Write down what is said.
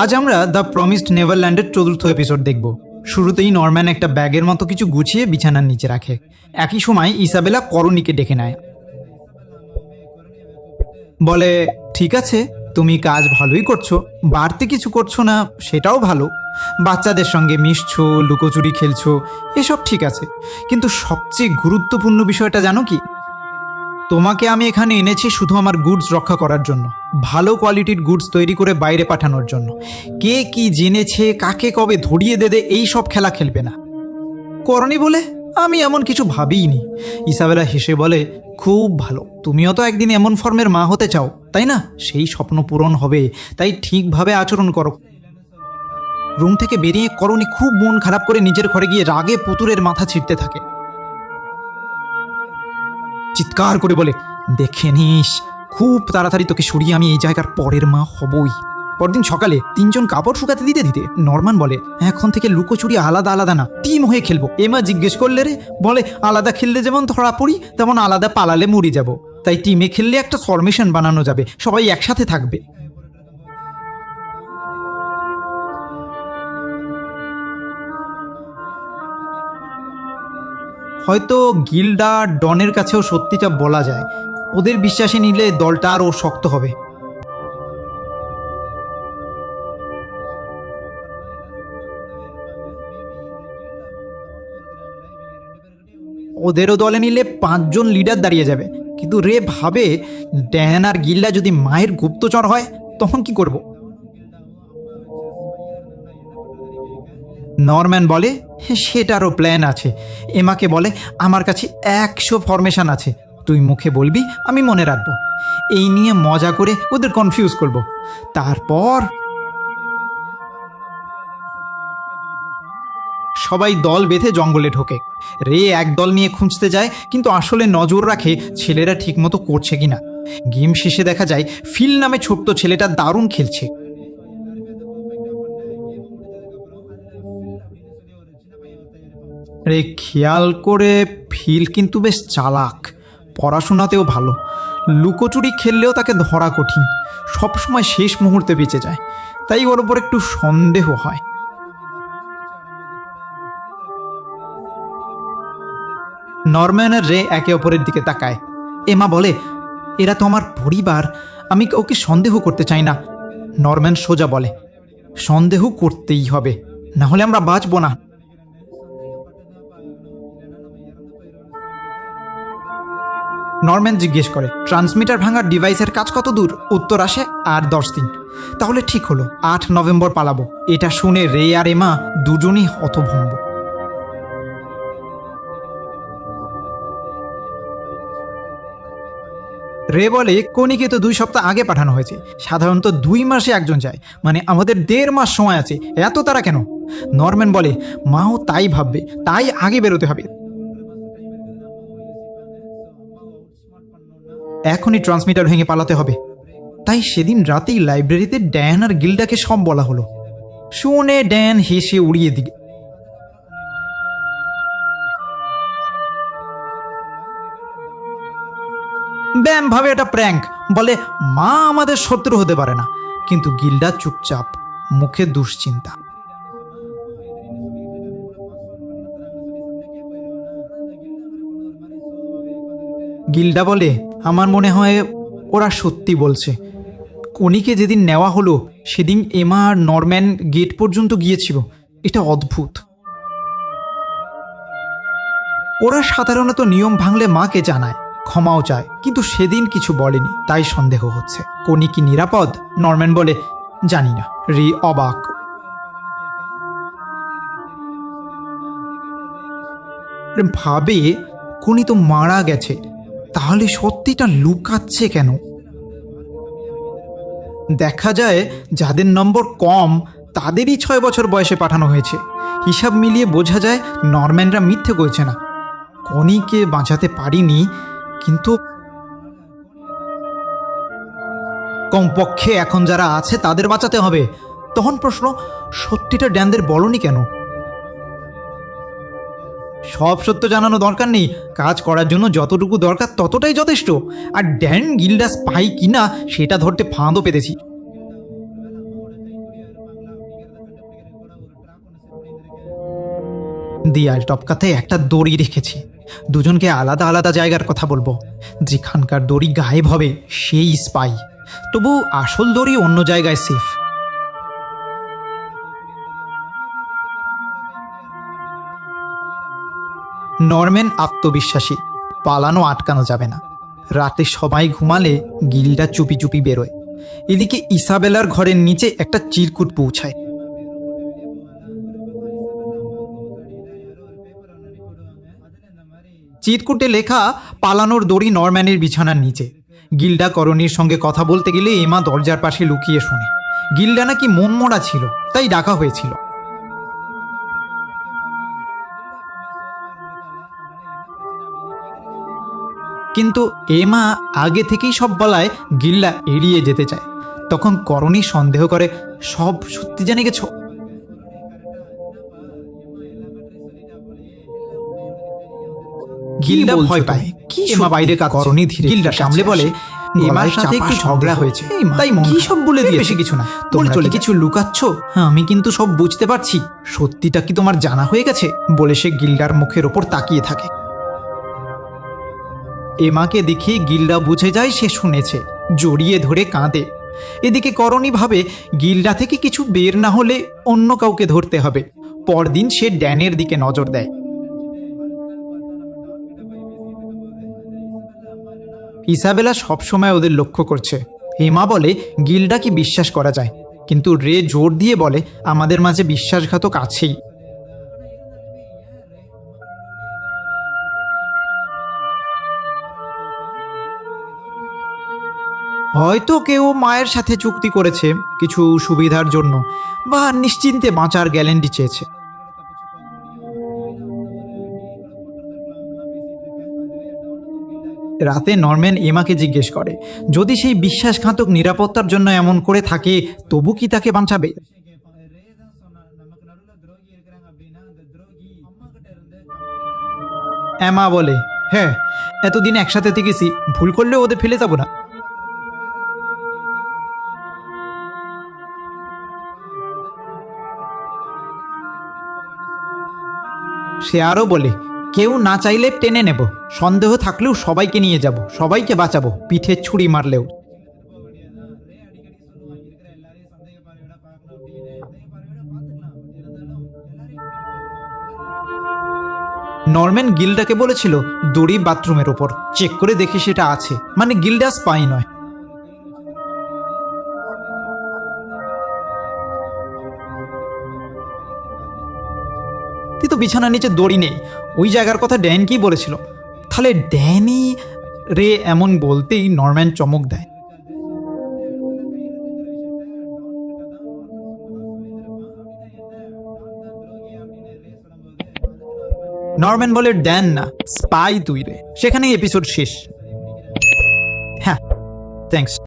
আজ আমরা the promised নেভারল্যান্ডের চতুর্থ এপিসোড দেখব। শুরুতেই নরম্যান একটা ব্যাগের মতো কিছু গুছিয়ে বিছানার নিচে রাখে। একই সময় ইসাবেলা করণীকে ডেকে নেয়। বলে, ঠিক আছে, তুমি কাজ ভালোই করছো, বাড়তি কিছু করছো না সেটাও ভালো। বাচ্চাদের সঙ্গে মিশছো, লুকোচুরি খেলছো, এসব ঠিক আছে, কিন্তু সবচেয়ে গুরুত্বপূর্ণ বিষয়টা জানো কি? তোমাকে আমি এখানে এনেছি শুধু আমার গুডস রক্ষা করার জন্য, ভালো কোয়ালিটির গুডস তৈরি করে বাইরে পাঠানোর জন্য। কে কি জেনেছে, কাকে কবে ধরিয়ে দেবে, এই সব খেলা খেলবে না। করনি বলে আমি এমন কিছু ভাবিইনি। ইসাবেলা হেসে বলে, খুব ভালো, তুমিও তো একদিন এমন ফর্মের মা হতে চাও, তাই না? সেই স্বপ্ন পূরণ হবে, তাই ঠিকভাবে আচরণ করো। রুম থেকে বেরিয়ে করণী খুব মন খারাপ করে নিজের ঘরে গিয়ে রাগে পুতুলের মাথা ছিঁড়তে থাকে। চিৎকার করে বলে, দেখে নিস, খুব তাড়াতাড়ি তোকে সরিয়ে আমি এই জায়গার পরের মা হবই। পরদিন সকালে তিনজন কাপড় শুকাতে দিতে দিতে নরম্যান বলে, এখন থেকে লুকোচুরি আলাদা আলাদা না, টিম হয়ে খেলবো। এমা জিজ্ঞেস করলে রে, বলে আলাদা খেললে যেমন ধরা পড়ি, তেমন আলাদা পালালে মরে যাব। তাই টিমে খেললে একটা ফরমেশন বানানো যাবে, সবাই একসাথে থাকবে। হয়তো গিল্ডা ডনের কাছেও সত্যিটা বলা যায়, ওদের বিশ্বাসে নিলে দলটা আরও শক্ত হবে। ওদেরও দলে নিলে 5 জন লিডার দাঁড়িয়ে যাবে, কিন্তু রে ভাবে, ড্যান আর গিল্ডা যদি মায়ের গুপ্তচর হয় তখন কি করব? নরম্যান বলে, সেটারও প্ল্যান আছে। এমাকে বলে, আমার কাছে 100 ফরমেশন আছে, তুই মুখে বলবি, আমি মনে রাখবো। এই নিয়ে মজা করে ওদের কনফিউজ করব। তারপর সবাই দল বেঁধে জঙ্গলে ঢোকে। রে এক দল নিয়ে খুঁজতে যায়, কিন্তু আসলে নজর রাখে ছেলেরা ঠিকমতো করছে কিনা। গেম শেষে দেখা যায় ফিল নামে ছোট্ট ছেলেটা দারুণ খেলছে। রে খেয়াল করে, ফিল কিন্তু বেশ চালাক, পড়াশোনাতেও ভালো, লুকোচুরি খেললেও তাকে ধরা কঠিন, সবসময় শেষ মুহূর্তে বেঁচে যায়, তাই ওর ওপর একটু সন্দেহ হয়। নরম্যান আর রে একে অপরের দিকে তাকায়। এমা বলে, এরা তো আমার পরিবার, আমি ওকে সন্দেহ করতে চাই না। নরম্যান সোজা বলে, সন্দেহ করতেই হবে, না হলে আমরা বাঁচব না। নরম্যান জিজ্ঞেস করে, ট্রান্সমিটার ভাঙার ডিভাইসের কাজ কত দূর? উত্তর আসে, আর 10 দিন। তাহলে ঠিক হলো, 8 নভেম্বর পালাবো। এটা শুনে রে আর এমা দুজনই হতভম্ব। রে বলে, কনিকে তো 2 সপ্তাহ আগে পাঠানো হয়েছে, সাধারণত 2 মাসে একজন যায়, মানে আমাদের 1.5 মাস সময় আছে, এত তারা কেন? নরম্যান বলে, মাও তাই ভাববে, তাই আগে বেরোতে হবে। এখনই ট্রান্সমিটার ভেঙে পালাতে হবে। তাই সেদিন রাতেই লাইব্রেরিতে ড্যান আর গিল্ডাকে সব বলা হলো। শুনে ড্যান হেসে উড়িয়ে দিকে। ব্যাম ভাবে এটা প্র্যাঙ্ক, বলে মা আমাদের শত্রু হতে পারে না। কিন্তু গিল্ডা চুপচাপ, মুখে দুশ্চিন্তা। গিল্ডা বলে, আমার মনে হয় ওরা সত্যি বলছে। কনিকে যেদিন নেওয়া হলো সেদিন এমা আর নরম্যান গেট পর্যন্ত গিয়েছিল, এটা অদ্ভুত। ওরা সাধারণত নিয়ম ভাঙলে মাকে জানায়, ক্ষমাও চায়, কিন্তু সেদিন কিছু বলেনি, তাই সন্দেহ হচ্ছে। কনি কি নিরাপদ? নরম্যান বলে, জানি না। রি অবাক। ভাবে, কনি তো মারা গেছে, তাহলে সত্যিটা লুকাচ্ছে কেন? দেখা যায় যাদের নম্বর কম তাদেরই 6 বছর বয়সে পাঠানো হয়েছে। হিসাব মিলিয়ে বোঝা যায় নরম্যানরা মিথ্যে করছে না। কনিকে বাঁচাতে পারিনি, কিন্তু কমপক্ষে এখন যারা আছে তাদের বাঁচাতে হবে। তখন প্রশ্ন, সত্যিটা ড্যানদের বলনি কেন? সব সত্য জানানো দরকার নেই, কাজ করার জন্য যতটুকু দরকার ততটাই যথেষ্ট। আর ড্যান গিল্ডা স্পাই কিনা সেটা ধরতে ফাঁদও পেতেছি। দেয়াল টপকাতে একটা দড়ি রেখেছি, দুজনকে আলাদা আলাদা জায়গার কথা বলবো। যেখানকার দড়ি গায়েব হবে সেই স্পাই, তবু আসল দড়ি অন্য জায়গায় সেফ। নরম্যান আত্মবিশ্বাসী, পালানো আটকানো যাবে না। রাতে সবাই ঘুমালে গিল্ডা চুপি চুপি বেরোয়। এদিকে ইসাবেলার ঘরের নিচে একটা চিরকুট পৌঁছায়। চিরকুটে লেখা, পালানোর দড়ি নরম্যানের বিছানার নিচে। গিল্ডা করণীর সঙ্গে কথা বলতে গেলে এমা দরজার পাশে লুকিয়ে শুনে। গিল্ডা নাকি মন মরা ছিল, তাই ডাকা হয়েছিল। কিন্তু এমা আগে থেকেই সব বলায় গিল্ডা এড়িয়ে যেতে চায়। তখন করণী সন্দেহ করে, সব সত্যি জেনে গেছো? গিল্ডা ভয় পায়, কি এমা বাইরে করণী ধীরে গিল্ডা সামলে বলে, এমার সাথে একটু ঝগড়া হয়েছে, তাই কি সব বলে দিয়ে বেশি কিছু না, তোমরা চলে কিছু লুকাচ্ছ। আমি কিন্তু সব বুঝতে পারছি, সত্যিটা কি তোমার জানা হয়ে গেছে? বলে সে গিল্ডার মুখের ওপর তাকিয়ে থাকে। এমাকে দেখে গিল্ডা বুঝে যায় সে শুনেছে, জড়িয়ে ধরে কাঁদে। এদিকে করণী ভাবে গিল্ডা থেকে কিছু বের না হলে অন্য কাউকে ধরতে হবে। পরদিন সে ড্যানের দিকে নজর দেয়। ইসাবেলা সবসময় ওদের লক্ষ্য করছে। হেমা বলে গিল্ডাকে বিশ্বাস করা যায়, কিন্তু রে জোর দিয়ে বলে আমাদের মাঝে বিশ্বাসঘাতক আছেই। হয়তো কেউ মায়ের সাথে চুক্তি করেছে কিছু সুবিধার জন্য, বা নিশ্চিন্তে বাঁচার গ্যারান্টি চেয়েছে। রাতে নরম্যান এমাকে জিজ্ঞেস করে, যদি সেই বিশ্বাসঘাতক নিরাপত্তার জন্য এমন করে থাকে, তবু কি তাকে বাঁচাবে? এমা বলে, হ্যাঁ, এতদিন একসাথে থেকেছি, ভুল করলেও ওদের ফেলে যাবো না। সে আরও বলে, কেউ না চাইলে টেনে নেব, সন্দেহ থাকলেও সবাইকে নিয়ে যাব, সবাইকে বাঁচাবো, পিঠে ছুরি মারলেও। নরম্যান গিল্ডাকে বলেছিল দড়ি বাথরুমের ওপর, চেক করে দেখে সেটা আছে, মানে গিল্ডা স্পাই নয়। তো বিছানার নিচে দড়ি নেই, ওই জায়গার কথা ড্যান কি বলেছিল? তাহলে ড্যানি রে এমন বলতেই নরম্যান চমক দেয়। নরম্যান বলে, ড্যান না, স্পাই তুই রে। সেখানেই এপিসোড শেষ। হ্যাঁ, থ্যাঙ্কস।